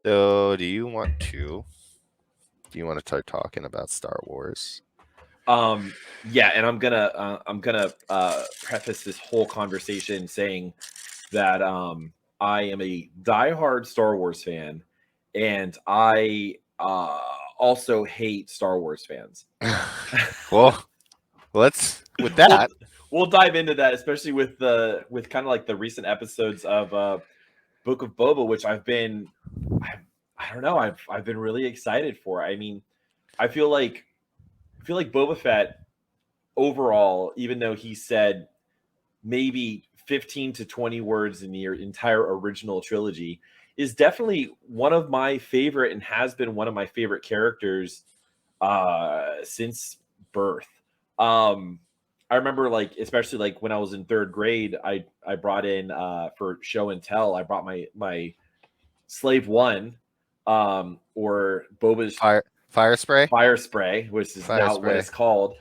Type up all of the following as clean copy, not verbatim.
So, do you want to start talking about Star Wars? Yeah, and I'm gonna preface this whole conversation saying that I am a diehard Star Wars fan, and I also hate Star Wars fans. Well, let's with we'll that. we'll dive into that, especially with kind of like the recent episodes of Book of Boba, which I, I don't know, I've been really excited for. I mean, I feel like Boba Fett overall, even though he said maybe 15 to 20 words in the entire original trilogy, is definitely one of my favorite and has been one of my favorite characters since birth. Um, I remember like especially like when I was in third grade, I brought in for show and tell, I brought my Slave One, or Boba's Fire spray, Fire Spray, which is fire now what spray. it's called.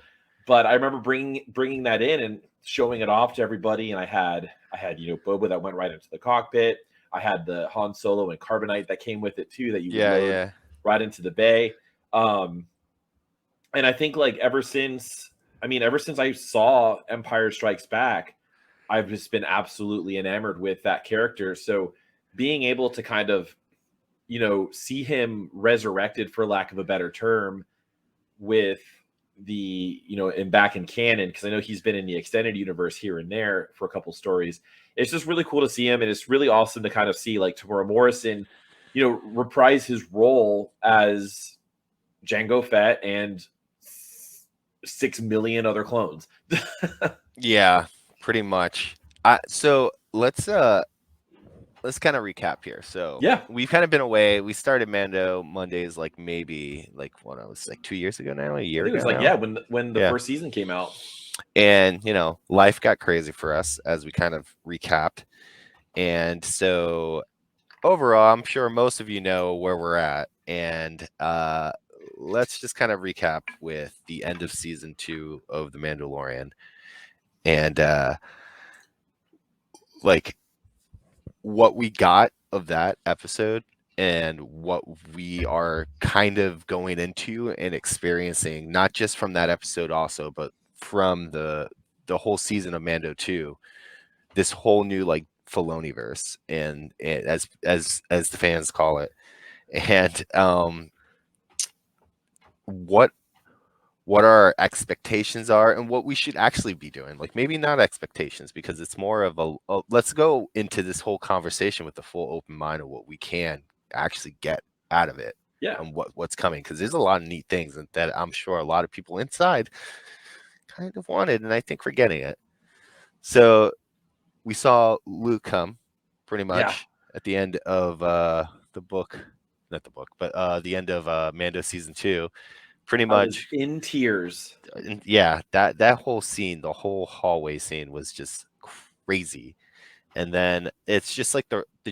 But I remember bringing that in and showing it off to everybody, and I had Boba that went right into the cockpit. I had the Han Solo and Carbonite that came with it too, that you would Yeah, load yeah. right into the bay. Um, and I think like ever since I saw Empire Strikes Back, I've just been absolutely enamored with that character. So being able to kind of see him resurrected, for lack of a better term, with the and back in canon, because I know he's been in the extended universe here and there for a couple stories. It's just really cool to see him, and it's really awesome to kind of see like Tamora Morrison, reprise his role as Jango Fett and 6 million other clones. Yeah, pretty much. So let's kind of recap here. So Yeah, we've kind of been away. We started Mando Mondays like maybe like when I was like 2 years ago now, a I year think it was ago like, now. yeah, when the Yeah. first season came out. And life got crazy for us as we kind of recapped. And so overall, I'm sure most of you know where we're at. And let's just kind of recap with the end of season 2 of The Mandalorian. And like what we got of that episode and what we are kind of going into and experiencing, not just from that episode also, but from the whole season of Mando 2, this whole new like Filoniverse, and as the fans call it. And what our expectations are and what we should actually be doing. Like maybe not expectations, because it's more of a let's go into this whole conversation with the full open mind of what we can actually get out of it Yeah. and what's coming, because there's a lot of neat things that I'm sure a lot of people inside kind of wanted, and I think we're getting it. So we saw Luke come pretty Yeah. much at the end of the book, not the book, but the end of Mando season 2, pretty I was much. in tears. And yeah, that whole scene, the whole hallway scene was just crazy. And then it's just like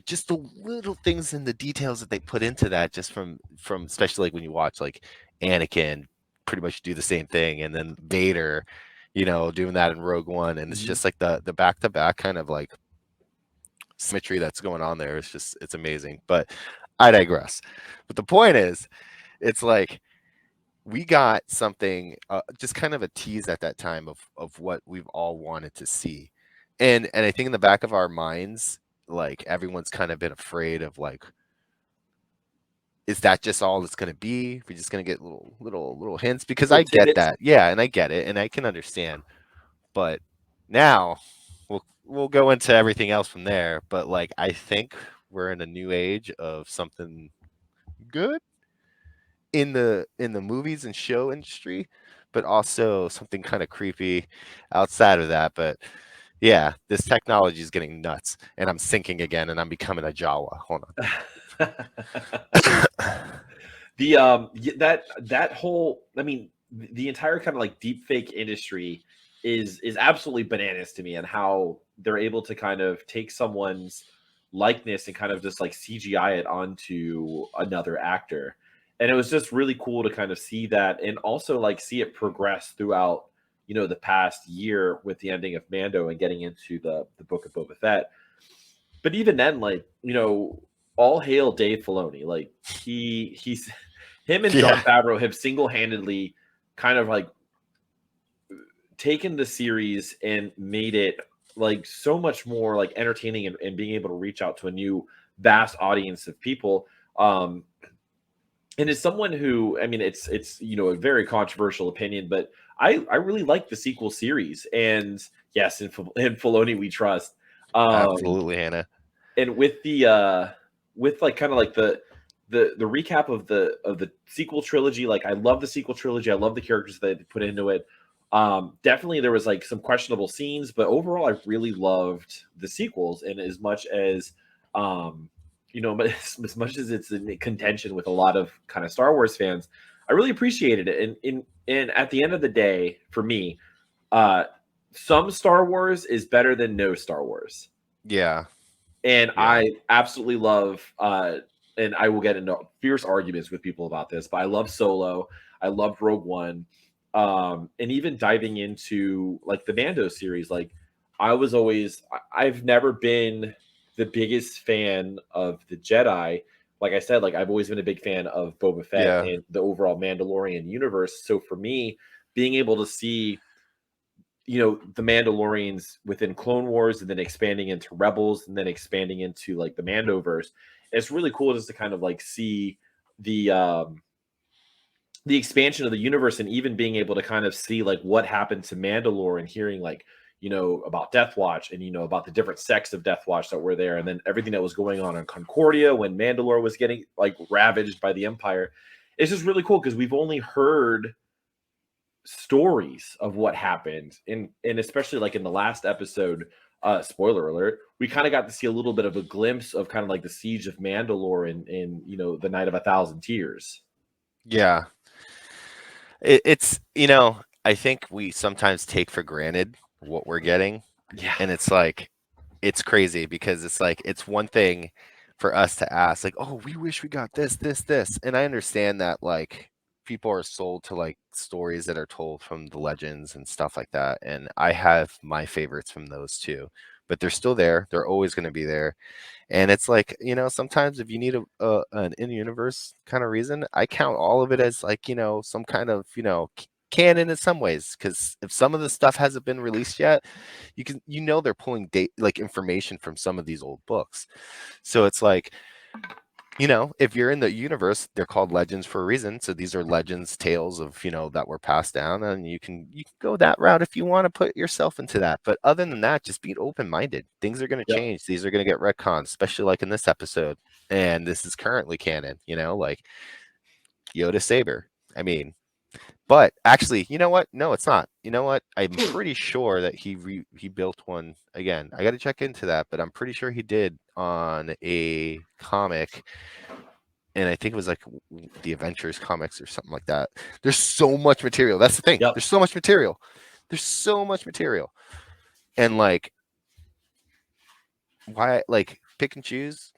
just the little things and the details that they put into that, just from especially like when you watch like Anakin pretty much do the same thing, and then Vader, doing that in Rogue One, and it's Mhm. just like the back to back kind of like symmetry that's going on there. It's amazing. But I digress. But the point is, it's like we got something, just kind of a tease at that time of what we've all wanted to see, and I think in the back of our minds, like everyone's kind of been afraid of like, is that just all it's going to be? We're just going to get little hints, because Little I get tidbits. that, yeah, and I get it, and I can understand, but now we'll go into everything else from there. But like I think we're in a new age of something good in the movies and show industry, but also something kind of creepy outside of that. But yeah, this technology is getting nuts, and I'm sinking again, and I'm becoming a Jawa. Hold on. That whole, I mean, the entire kind of like deep fake industry is absolutely bananas to me, and how they're able to kind of take someone's likeness and kind of just like CGI it onto another actor. And it was just really cool to kind of see that, and also like see it progress throughout the past year with the ending of Mando and getting into the Book of Boba Fett. But even then, like, all hail Dave Filoni. Like he's him and John Yeah, Favreau have single handedly kind of like taken the series and made it like so much more like entertaining and being able to reach out to a new vast audience of people. And as someone who, I mean, it's a very controversial opinion, but I really like the sequel series, and yes, in Filoni we trust. Um, absolutely, Hannah. and with like kind of like the recap of the sequel trilogy, like I love the sequel trilogy. I love the characters that they put into it. Definitely there was like some questionable scenes, but overall I really loved the sequels. And as much as but as much as it's in contention with a lot of kind of Star Wars fans, I really appreciated it. And at the end of the day, for me, uh some Star Wars is better than no Star Wars. Yeah, And yeah, I absolutely love and I will get into fierce arguments with people about this, but I love Solo. I loved Rogue One. And even diving into like the Mando series, like I've never been the biggest fan of the Jedi. Like I said, like I've always been a big fan of Boba Fett yeah, and the overall Mandalorian universe. So for me, being able to see the Mandalorians within Clone Wars and then expanding into Rebels and then expanding into like the Mandoverse. It's really cool just to kind of like see the um the expansion of the universe and even being able to kind of see like what happened to Mandalore and hearing like about Death Watch and about the different sects of Death Watch that were there and then everything that was going on in Concordia when Mandalore was getting like ravaged by the Empire. It's just really cool because we've only heard stories of what happened and especially like in the last episode, spoiler alert, we kind of got to see a little bit of a glimpse of kind of like the siege of Mandalore and the Night of a Thousand Tears. yeah. It's I think we sometimes take for granted what we're getting, Yeah. and it's like it's crazy because it's like it's one thing for us to ask like, oh, we wish we got this, and I understand that like people are sold to like stories that are told from the legends and stuff like that, and I have my favorites from those too, but they're still there. They're always going to be there. And it's like, sometimes if you need an in-universe kind of reason, I count all of it as like, some kind of, canon in some ways. Because if some of the stuff hasn't been released yet, they're pulling date like information from some of these old books. So it's like, if you're in the universe, they're called legends for a reason. So these are legends, tales of, that were passed down, and you can go that route if you want to put yourself into that. But other than that, just be open-minded. Things are going to Yep. change. These are going to get retconned, especially like in this episode. And this is currently canon, like Yoda saber. I mean, but actually, you know what? No, it's not. You know what? I'm pretty sure that he built one again. I got to check into that, but I'm pretty sure he did on a comic, and I think it was like the Adventures comics or something like that. There's so much material. That's the thing. Yep. There's so much material. There's so much material. And like why like pick and choose,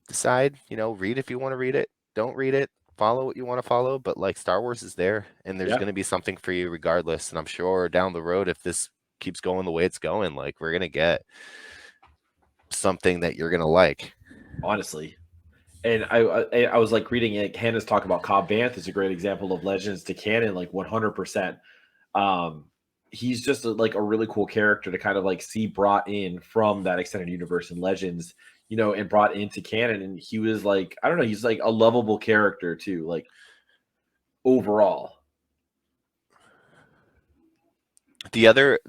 decide, read if you want to read it, don't read it, follow what you want to follow, but like Star Wars is there and there's Yeah. going to be something for you regardless, and I'm sure down the road if this keeps going the way it's going, like we're going to get something that you're going to like. Honestly. And I was like reading it. Hannah's talk about Cobb Vanth is a great example of legends to canon, like 100%. Um, he's just like a really cool character to kind of like see brought in from that extended universe and legends, and brought into canon. And he was like, I don't know, he's like a lovable character too, like overall. The other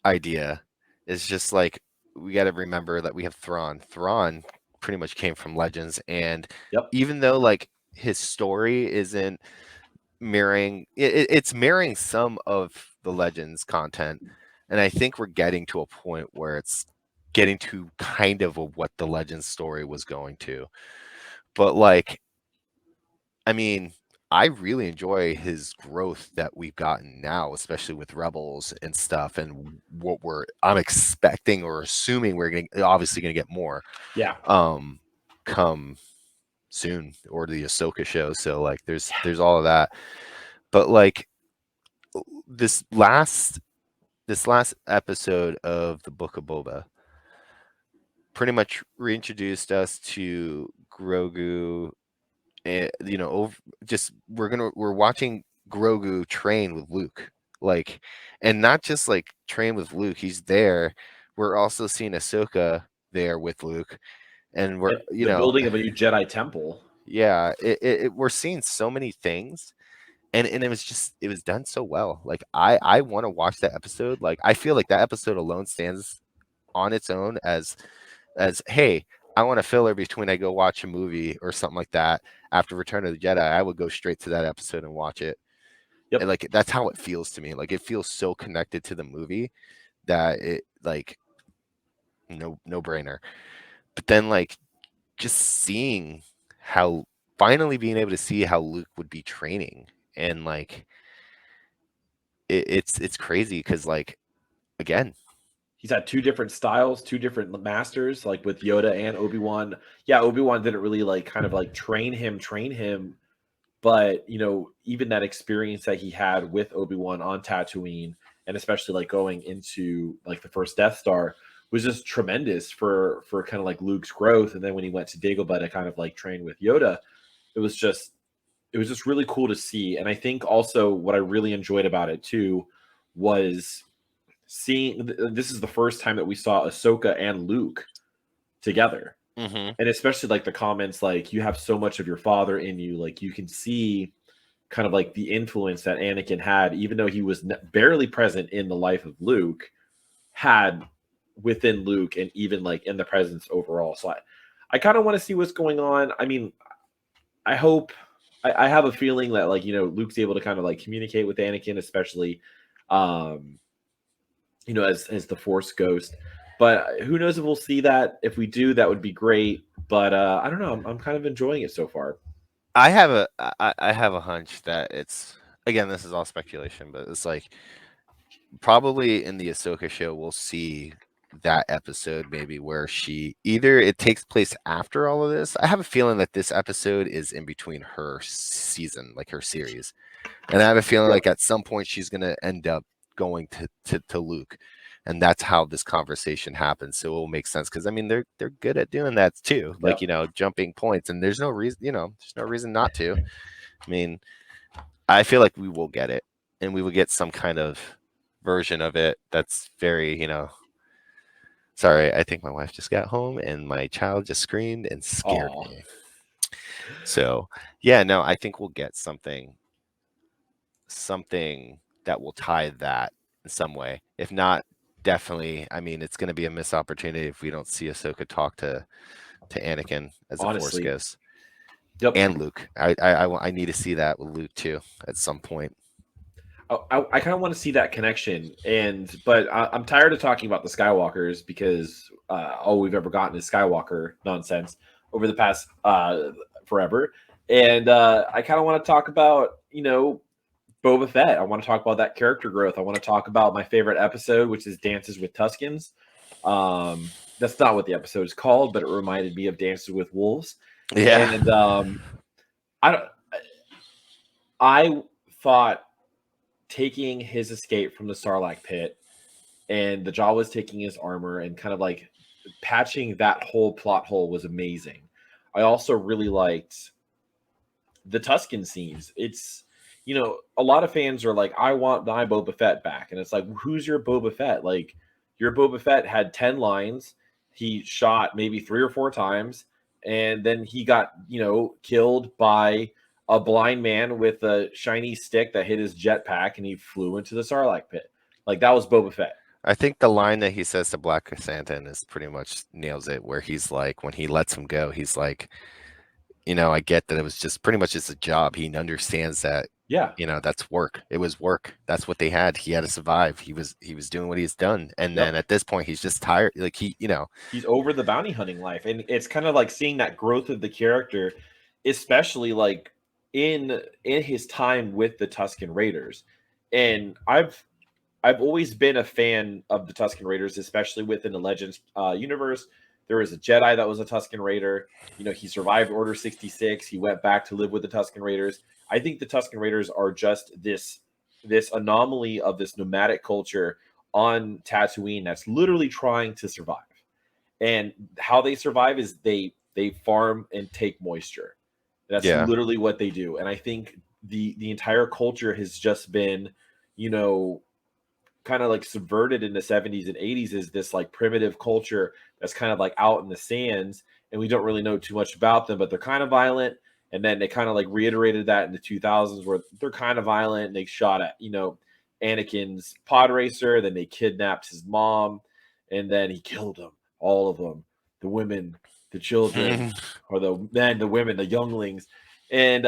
idea is just like we got to remember that we have Thrawn. Thrawn pretty much came from Legends, and Yep. even though like his story isn't it's mirroring some of the Legends content, and I think we're getting to a point where it's getting to kind of what the Legends story was going to. But like, I mean, I really enjoy his growth that we've gotten now, especially with Rebels and stuff, and what I'm expecting or assuming we're obviously gonna get more Yeah. come soon, or the Ahsoka show. So like Yeah. there's all of that. But like this last episode of the Book of Boba, pretty much reintroduced us to Grogu. You know, just we're watching Grogu train with Luke, like, and not just like train with Luke. He's there. We're also seeing Ahsoka there with Luke, and we're, And you the know, building of a new Jedi temple. yeah, we're seeing so many things, and it was done so well. Like I want to watch that episode. Like I feel like that episode alone stands on its own as hey, I want a filler between I go watch a movie or something like that after Return of the Jedi. I would go straight to that episode and watch it. And Yep. like that's how it feels to me. Like it feels so connected to the movie that it like no brainer. But then like just seeing how finally being able to see how Luke would be training and like it's crazy because like again. He's had two different styles, two different masters, like with Yoda and Obi-Wan. Yeah, Obi-Wan didn't really like kind of like train him, but you know, even that experience that he had with Obi-Wan on Tatooine, and especially like going into like the first Death Star, was just tremendous for kind of like Luke's growth. And then when he went to Dagobah to kind of like train with Yoda, it was just it was just really cool to see. And I think also what I really enjoyed about it too was seeing this is the first time that we saw Ahsoka and Luke together. Mm-hmm. And especially like the comments like you have so much of your father in you, like you can see kind of like the influence that Anakin had, even though he was barely present in the life of Luke, had within Luke and even like in the presence overall. So I kind of want to see what's going on. I mean, I hope I have a feeling that like, you know, Luke's able to kind of like communicate with Anakin, especially um you know, as the Force ghost. But who knows if we'll see that? If we do, that would be great. But I don't know. I'm kind of enjoying it so far. I have a hunch that it's again this is all speculation, but it's like probably in the Ahsoka show we'll see that episode maybe where she either it takes place after all of this. I have a feeling that this episode is in between her season, like her series. And I have a feeling Yep. like at some point she's gonna end up going to Luke. And that's how this conversation happens. So it will make sense because I mean they're good at doing that too. Like, you Yep. know, jumping points. And there's no reason, you know, there's no reason not to. I mean, I feel like we will get it and we will get some kind of version of it that's very, you know, sorry, I think my wife just got home and my child just screamed and scared Oh, me. So yeah, no, I think we'll get something that will tie that in some way. If not, definitely, I mean, it's going to be a missed opportunity if we don't see Ahsoka talk to Anakin as a Force honestly. ghost Yep. and Luke. I need to see that with Luke too at some point. I kind of want to see that connection, but I'm tired of talking about the Skywalkers because all we've ever gotten is Skywalker nonsense over the past forever, and I kind of want to talk about Boba Fett. I want to talk about that character growth. I want to talk about my favorite episode, which is Dances with Tuscans. That's not what the episode is called, but it reminded me of Dances with Wolves, Yeah. and I don't. I thought taking his escape from the Sarlacc pit and the Jawas taking his armor and kind of like patching that whole plot hole was amazing. I also really liked the Tuscan scenes. It's a lot of fans are like, I want my Boba Fett back. And it's like, who's your Boba Fett? Like, your Boba Fett had 10 lines. He shot maybe 3 or 4 times, and then he got, killed by a blind man with a shiny stick that hit his jetpack, and he flew into the Sarlacc pit. Like, that was Boba Fett. I think the line that he says to Black Chrysanthemum is pretty much nails it, where he's like, when he lets him go, he's like, you know, I get that it was just pretty much just a job. He understands that, Yeah. you know, that's work. It was work. That's what they had. He had to survive. He was doing what he's done. And then Yep. at this point, he's just tired. Like he, you know, He's over the bounty hunting life, and it's kind of like seeing that growth of the character, especially like in his time with the Tuscan Raiders. And I've always been a fan of the Tuscan Raiders, especially within the Legends universe. There was a Jedi that was a Tuscan Raider. He survived Order 66. He went back to live with the Tuscan Raiders. I think the Tuscan Raiders are just this anomaly of this nomadic culture on Tatooine that's literally trying to survive. and how they survive is they farm and take moisture. That's Yeah. literally what they do. And I think the entire culture has just been, you know, kind of like subverted in the 70s and 80s is this like primitive culture that's kind of like out in the sands, and we don't really know too much about them, but they're kind of violent. And then they kind of like reiterated that in the 2000s where they're kind of violent, and they shot at, you know, Anakin's pod racer, then they kidnapped his mom, and then he killed them, all of them, the women, the children, or the men, the women, the younglings. And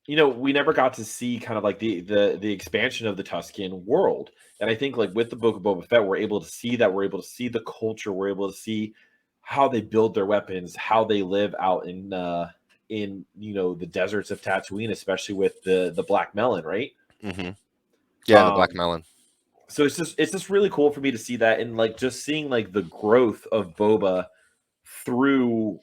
you know, we never got to see kind of like the expansion of the Tuscan world. And I think like with the Book of Boba Fett, we're able to see that. We're able to see the culture. We're able to see how they build their weapons, how they live out in you know the deserts of Tatooine, especially with the black melon, right? Hmm. Yeah, and the black Um, melon. so it's just really cool for me to see that, and like just seeing like the growth of Boba through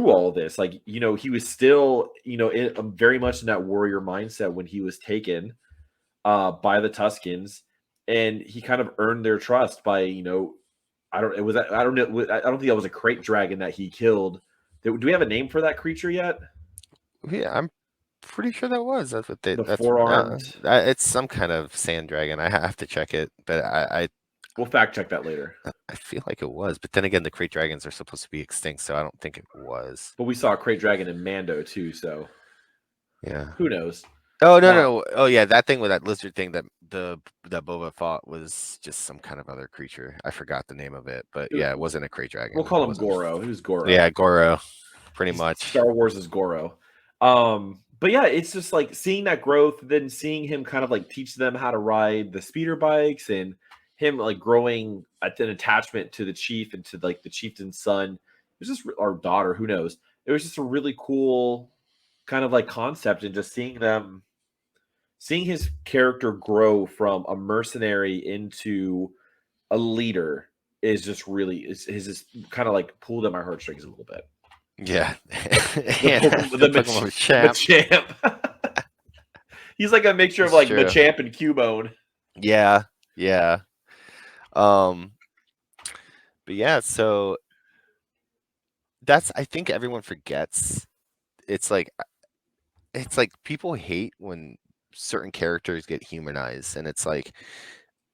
all this. Like, you know, he was still, you know, very much in that warrior mindset when he was taken by the Tuscans, and he kind of earned their trust by, you know, I don't know, I don't think that was a crate dragon that he killed. Do we have a name for that creature yet? Yeah, I'm pretty sure that was. That's what they. The That's four-armed. it's some kind of sand dragon. I have to check it, but We'll fact check that later. I feel like it was. But then again, the crate dragons are supposed to be extinct, so I don't think it was. But we saw a crate dragon in Mando too, so Yeah. who knows? Oh no Uh, no. Oh yeah, that thing with that lizard thing that Boba fought was just some kind of other creature. I forgot the name of it, but yeah, it wasn't a crate we'll dragon. call It him wasn't. Goro. He was Goro. Yeah, Goro, pretty He's much. Star Wars is Goro. But yeah, it's just like seeing that growth, then seeing him kind of like teach them how to ride the speeder bikes, and him like growing an attachment to the chief and to like the chieftain's son. It was just our daughter, who knows? It was just a really cool kind of like concept, and just seeing his character grow from a mercenary into a leader is just really is just kind of like pulled at my heartstrings a little bit. Yeah, The and Pokemon, the Pokemon the champ. Machamp. He's like a mixture of It's like true. Machamp and Cubone. Yeah, yeah. Um, but yeah, so that's I think everyone forgets. It's like it's like people hate when certain characters get humanized, and it's like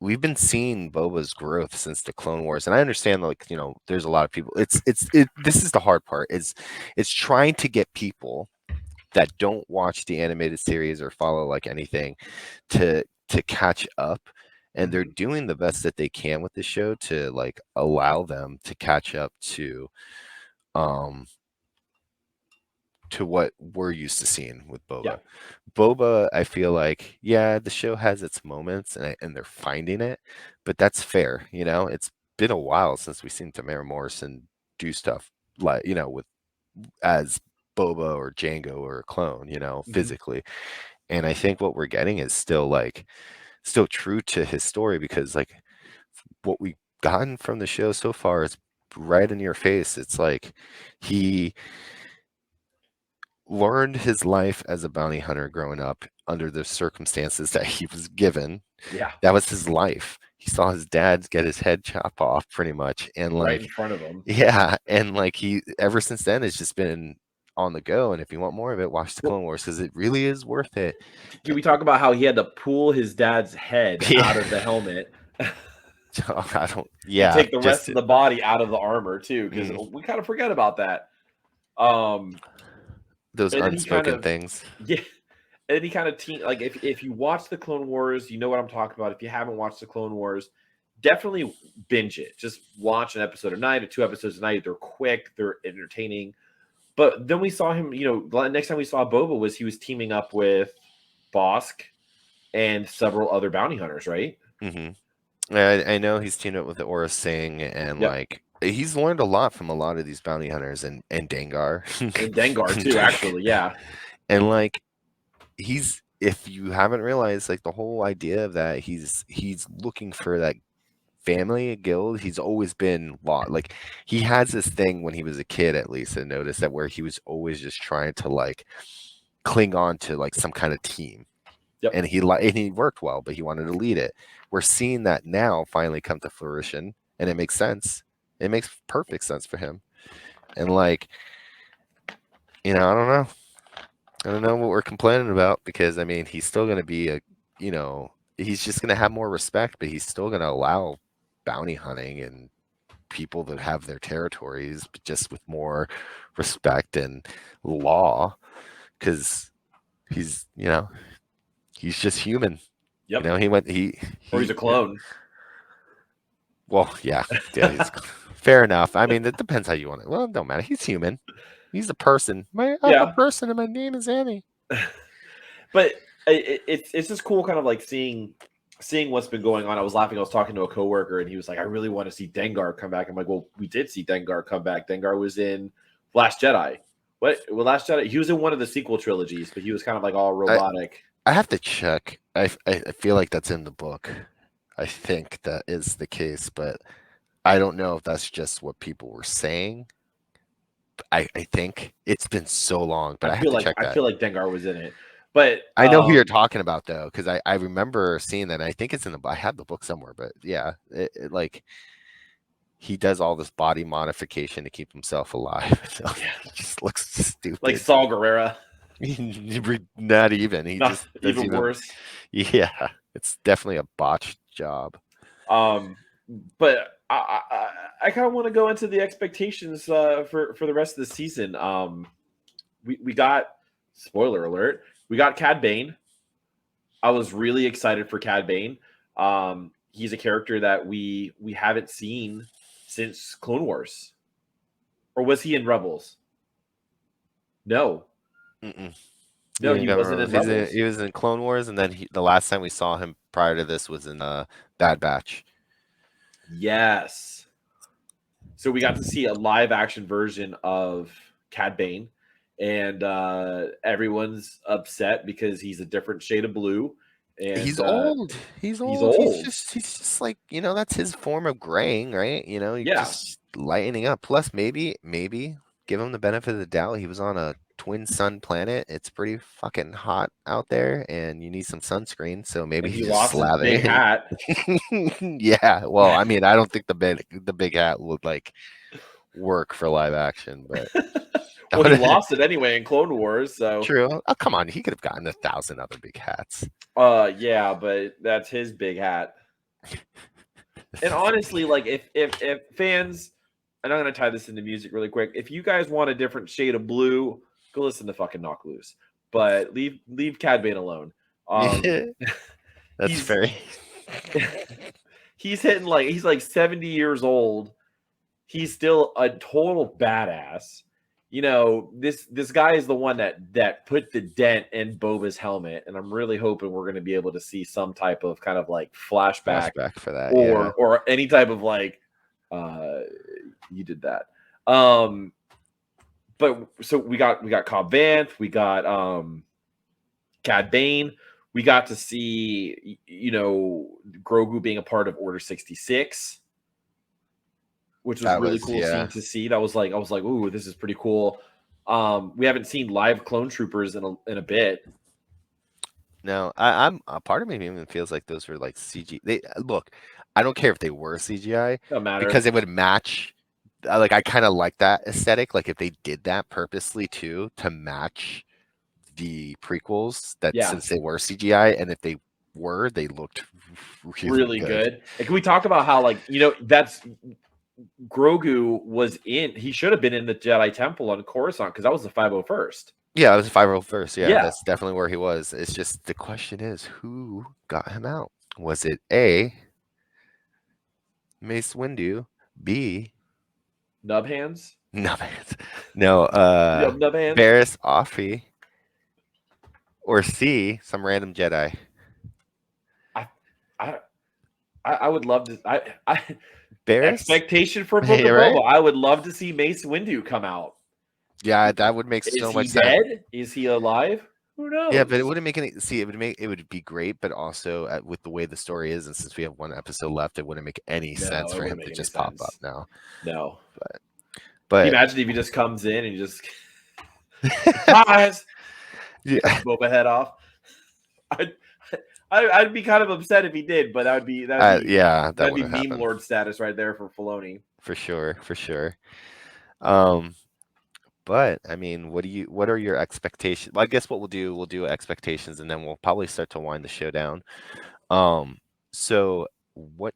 we've been seeing Boba's growth since the Clone Wars, and I understand like there's a lot of people. This is the hard part. It's trying to get people that don't watch the animated series or follow like anything to catch up, and they're Mhm. doing the best that they can with the show to like allow them to catch up um to what we're used to seeing with Yeah. Boba. Boba, I feel like, yeah, the show has its moments and they're finding it, but that's fair. It's been a while since we've seen Tamara Morrison do stuff like, with as Boba or Django or a clone, Mhm. physically. And I think what we're getting is still true to his story, because like what we've gotten from the show so far is right in your face. It's like he learned his life as a bounty hunter growing up under the circumstances that he was given. Yeah. That was his life. He saw his dad get his head chopped off pretty much. And Right in like, front of him. yeah. And like he, ever since then, has just been on the go. And if you want more of it, watch the Well, Clone Wars, because it really is worth it. can we talk about how he had to pull his dad's head Yeah. out of the helmet I don't, and yeah. take the Just rest of the body out of the armor too? Because mm, we kind of forget about that. Um, those and then he kind unspoken of things. yeah, and then he kind of like if you watch the Clone Wars, you know what I'm talking about. If you haven't watched the Clone Wars, definitely binge it. Just watch an episode a night or two episodes a night. They're quick, they're entertaining. But then we saw him, next time we saw Boba was he was teaming up with Bosk and several other bounty hunters, right? Hmm. I know he's teamed up with the Aura Singh, and Yep. like he's learned a lot from a lot of these bounty hunters and Dengar. And Dengar too, Dengar. actually. Yeah. And like he's if you haven't realized, like the whole idea of that, he's looking for that family, a guild. He's always been lost. Like he has this thing when he was a kid, at least I noticed that, where he was always just trying to like cling on to like some kind of team. Yep. And he worked well, but he wanted to lead it. We're seeing that now finally come to fruition, and it makes sense. It makes perfect sense for him. And like, I don't know. I don't know what we're complaining about, because I mean, he's still going to be he's just going to have more respect, but he's still going to allow bounty hunting and people that have their territories, but just with more respect and law, because he's he's just human. Yep. Or he's a clone. Well, yeah, he's, fair enough. I mean, it depends how you want it. Well, it don't matter. He's human. He's a person. I'm a person, and my name is Annie. But it's just cool, kind of like seeing what's been going on. I was laughing. I was talking to a coworker, and he was like, "I really want to see Dengar come back." I'm like, "Well, we did see Dengar come back. Dengar was in Last Jedi. What? Well, Last Jedi. He was in one of the sequel trilogies, but he was kind of like all robotic." I have to check. I feel like that's in the book. I think that is the case, but I don't know if that's just what people were saying. I think it's been so long, but I have to check that. I feel like Dengar was in it, but I know who you're talking about though, because I remember seeing that. And I think it's in the. I have the book somewhere, but yeah, it like he does all this body modification to keep himself alive. So he just looks stupid, like Saul Guerrero. Not even. He just even worse. Yeah, it's definitely a botched job. But I kind of want to go into the expectations for the rest of the season. We got, spoiler alert, we got Cad Bane. I was really excited for Cad Bane. He's a character that we haven't seen since Clone Wars. Or was he in Rebels? No. Mm-mm. No, he wasn't in Rebels. He was in Clone Wars, and then the last time we saw him prior to this was in Bad Batch. Yes. So we got to see a live action version of Cad Bane, and everyone's upset because he's a different shade of blue. And he's old. He's old. He's just like, that's his form of graying, right? Just lightening up. Plus, maybe give him the benefit of the doubt. He was on a twin sun planet. It's pretty fucking hot out there, and you need some sunscreen. So maybe he just lost his big hat. Yeah. Well, I mean, I don't think the big hat would like work for live action, but well, he lost it anyway in Clone Wars. So true. Oh, come on, he could have gotten 1,000 other big hats. Yeah, but that's his big hat. And honestly, like if fans, and I'm gonna tie this into music really quick. If you guys want a different shade of blue, go listen to fucking Knock Loose. But leave Cad Bane alone. That's fair. He's like 70 years old. He's still a total badass. This guy is the one that put the dent in Boba's helmet, and I'm really hoping we're going to be able to see some type of kind of like flashback for that, or any type of like, you did that. But so we got Cobb Vanth, we got Cad Bane, we got to see Grogu being a part of Order 66. Which was really cool scene to see. I was like, ooh, this is pretty cool. We haven't seen live clone troopers in a bit. No, I'm a part of me even feels like those were like CG. Look, I don't care if they were CGI, doesn't matter, because it would match. Like, I kind of like that aesthetic. Like if they did that purposely too to match the prequels, since they were CGI, and if they looked really good. And can we talk about how that's Grogu was in? He should have been in the Jedi Temple on Coruscant, because that was the 501st. Yeah, it was the 501st. Yeah, that's definitely where he was. It's just the question is, who got him out? Was it A, Mace Windu, B, Nub Hands? No, Nub Hands? Barriss Offee, or C, some random Jedi? I would love to. Barriss? Expectation for Book of Boba. I would love to see Mace Windu come out. Yeah, that would make so much sense. Is he dead? Is he alive? Who knows? Yeah, but it wouldn't make any. See, it would be great, but also with the way the story is, and since we have one episode left, it wouldn't make any sense for him to just pop up now. No, but can you imagine if he just comes in and he just guys, Boba head off. I'd be kind of upset if he did, but Yeah, that that'd be wouldn't meme happen lord status right there for Filoni. for sure, for sure. Um, but I mean, what are your expectations? Well, I guess what we'll do expectations, and then we'll probably start to wind the show down. Um, so what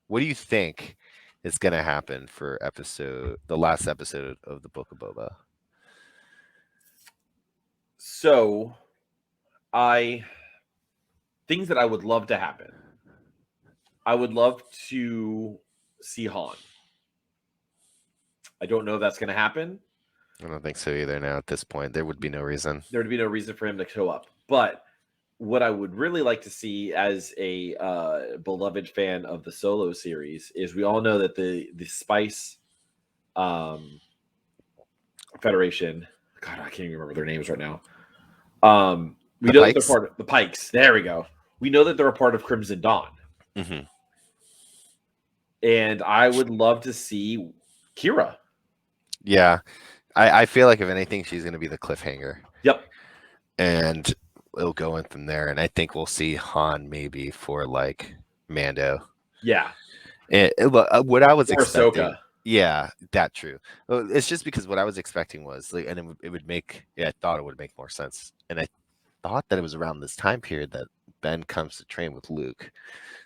what do you think is gonna happen for the last episode of the Book of Boba? So I things that I would love to happen. I would love to see Han. I don't know if that's going to happen. I don't think so either. Now at this point, there would be no reason. There would be no reason for him to show up. But what I would really like to see as a beloved fan of the Solo series is we all know that the Spice Federation. God, I can't even remember their names right now. We know that they're part of the Pikes. There we go. We know that they're a part of Crimson Dawn. Mm-hmm. And I would love to see Kira. Yeah, I feel like if anything, she's going to be the cliffhanger. Yep. And it'll go in from there. And I think we'll see Han maybe for like Mando. Yeah. What I was expecting. Ahsoka. Yeah, that true. It's just because what I was expecting was like, and it would make. Yeah, I thought it would make more sense, and I thought that it was around this time period that Ben comes to train with Luke.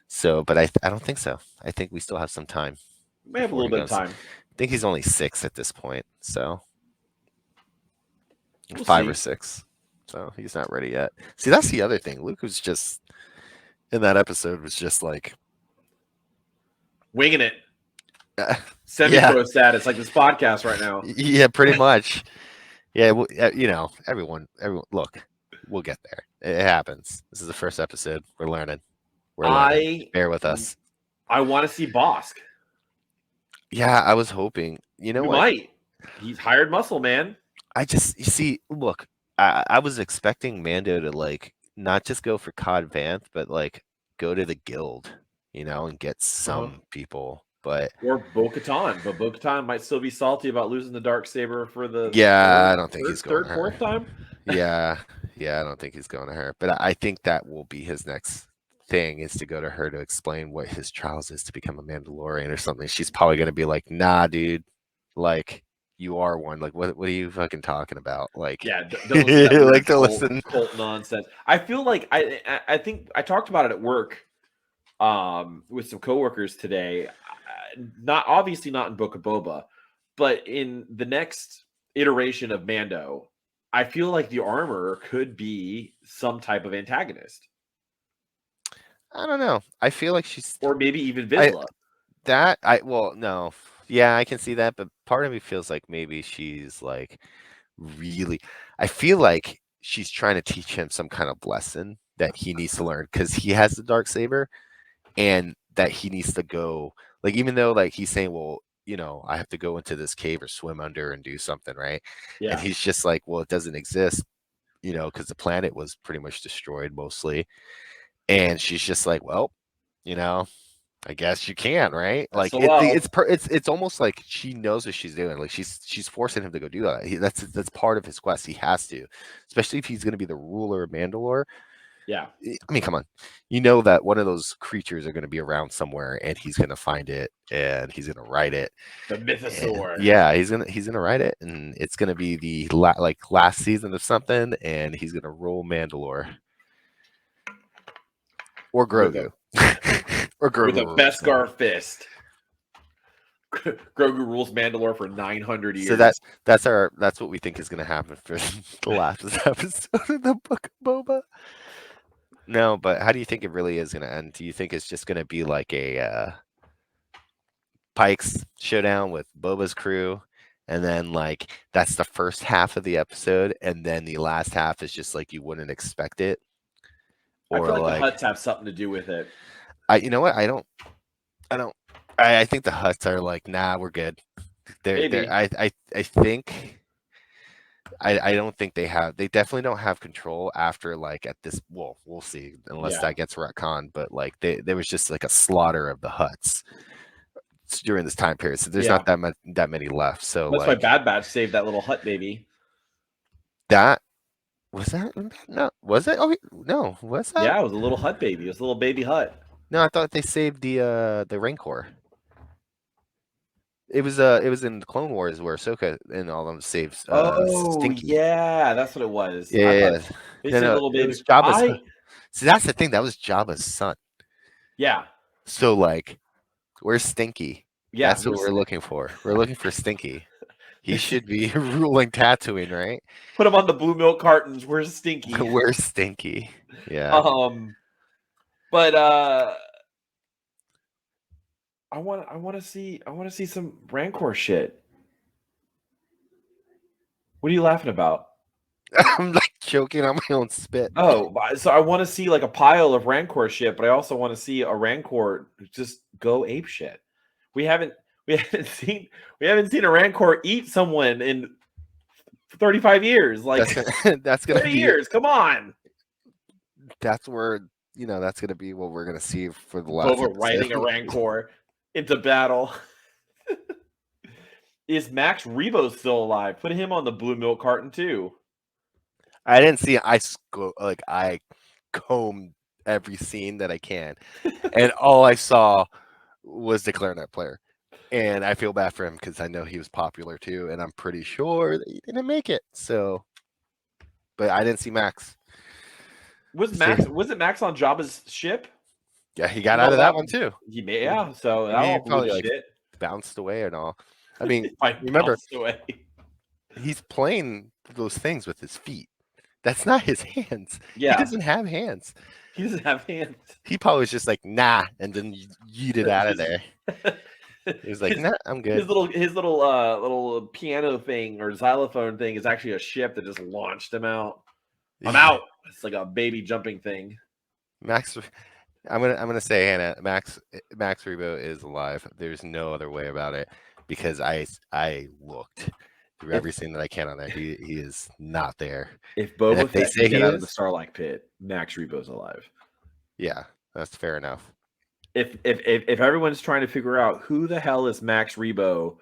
So, but I don't think so. I think we still have some time. We have a little bit of time. I think he's only 6 at this point, so We'll 5 see. or 6. So he's not ready yet. See, that's the other thing. Luke was just in that episode was just like winging it. Semi-pro status, like this podcast right now. Yeah, pretty much. Yeah, well, you know, everyone. Look, we'll get there. It happens. This is the first episode. We're learning. Bear with us. I want to see Bosk. Yeah, I was hoping. You know what? Might. He's hired muscle, man. You see, look, I was expecting Mando to like not just go for Cod Vanth, but like go to the guild, you know, and get some people. But or Bo-Katan, but Bo-Katan might still be salty about losing the dark saber for the I don't think he's going fourth time. Yeah, I don't think he's going to her. But I think that will be his next thing is to go to her to explain what his trials is to become a Mandalorian or something. She's probably going to be like, "Nah, dude, like you are one. Like what are you fucking talking about? Like don't listen to that like to listen cult nonsense." I feel like I think I talked about it at work with some coworkers today. Not obviously not in Book of Boba, but in the next iteration of Mando, I feel like the armor could be some type of antagonist. I don't know. I feel like she's, or maybe even Vizsla. No, yeah, I can see that, but part of me feels like maybe she's like really. I feel like she's trying to teach him some kind of lesson that he needs to learn because he has the dark saber, and that he needs to go. Like, even though like he's saying, well, you know, I have to go into this cave or swim under and do something, right? Yeah. And he's just like, well, it doesn't exist, you know, because the planet was pretty much destroyed mostly. And she's just like, well, you know, I guess you can, right? Like it's almost like she knows what she's doing. Like she's forcing him to go do that. That's part of his quest. He has to, especially if he's going to be the ruler of Mandalore. Yeah. I mean, come on. You know that one of those creatures are going to be around somewhere, and he's going to find it, and he's going to write it. The Mythosaur. Yeah, he's gonna write it, and it's going to be the last season of something, and he's going to rule Mandalore. Or Grogu. Or Grogu with a Beskar fist. Grogu rules Mandalore for 900 years. So that's what we think is going to happen for the last episode of the Book of Boba. No, but how do you think it really is going to end? Do you think it's just going to be like a Pikes showdown with Boba's crew, and then like that's the first half of the episode, and then the last half is just like you wouldn't expect it? Or I feel like the Hutts have something to do with it. You know what? I think the Hutts are like, nah, we're good. I think. I don't think they definitely don't have control after like at this. Well, we'll see unless that gets retconned. But like there was just like a slaughter of the Hutts during this time period. So there's not that many left. So that's why Bad Batch saved that little Hutt baby. That Was that no? Was it? Oh no, was that? Yeah, it was a little hut baby. It was a little baby hut. No, I thought they saved the Rancor. It was in the Clone Wars where Ahsoka and all them saves Oh Stinky. yeah, that's what it was. Yeah, I yeah, thought yeah. they No, said no, little it baby. was Jabba's. See, that's the thing. That was Jabba's son. Yeah, So like, where's Stinky? yeah. That's what we're looking for. We're looking for Stinky. He should be ruling Tatooine, right? Put him on the blue milk cartons. Where's Stinky? Where's Stinky? Yeah. Um, but I want to see some Rancor shit. What are you laughing about? I'm like choking on my own spit. Oh, so I want to see like a pile of Rancor shit, but I also want to see a Rancor just go ape shit. We haven't we haven't seen we haven't seen a Rancor eat someone in 35 years. Like That's gonna 30 be years. Come on. that's where that's gonna be what we're gonna see for the last Boba riding a episode. Rancor into battle. Is Max Rebo still alive? Put him on the blue milk carton too. I didn't see it. I combed every scene that I can, and all I saw was the clarinet player. And I feel bad for him because I know he was popular too, and I'm pretty sure that he didn't make it. So, but I didn't see Max. Was it Max on Jabba's ship? Yeah, he got out of that one too. He may, yeah. So that He all blew probably to like shit. bounced away and all. I mean, I remember bounced away. he's playing those things with his feet. That's not his hands. Yeah, He doesn't have hands. he doesn't have hands. He probably was just like, nah, and then yeeted out of there. He was like, nah, I'm good. His little piano thing or xylophone thing is actually a ship that just launched him out. I'm out. It's like a baby jumping thing. Max, I'm gonna say, Hannah, Max Rebo is alive. There's no other way about it because I looked through everything that I can on there. He is not there. If Boba if they Fett say can get he out of the is, Starlight Pit, Max Rebo's alive. yeah, that's fair enough. If everyone's trying to figure out who the hell is Max Rebo,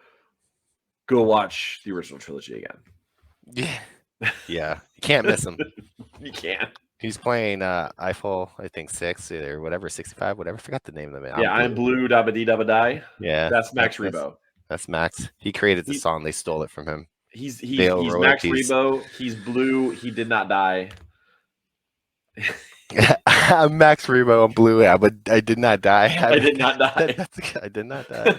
go watch the original trilogy again. Yeah, you can't miss him. You can't. He's playing Eiffel, I think 6 or whatever, 65, whatever. I forgot the name of it. Yeah, I'm blue, dabba dee dabba die. Yeah, that's Max Rebo. That's Max. He created the song. They stole it from him. He's Max Rebo. He's blue. He did not die. I'm Max Rebo. I'm blue. Yeah, but I did not die. I did not die. I did not die.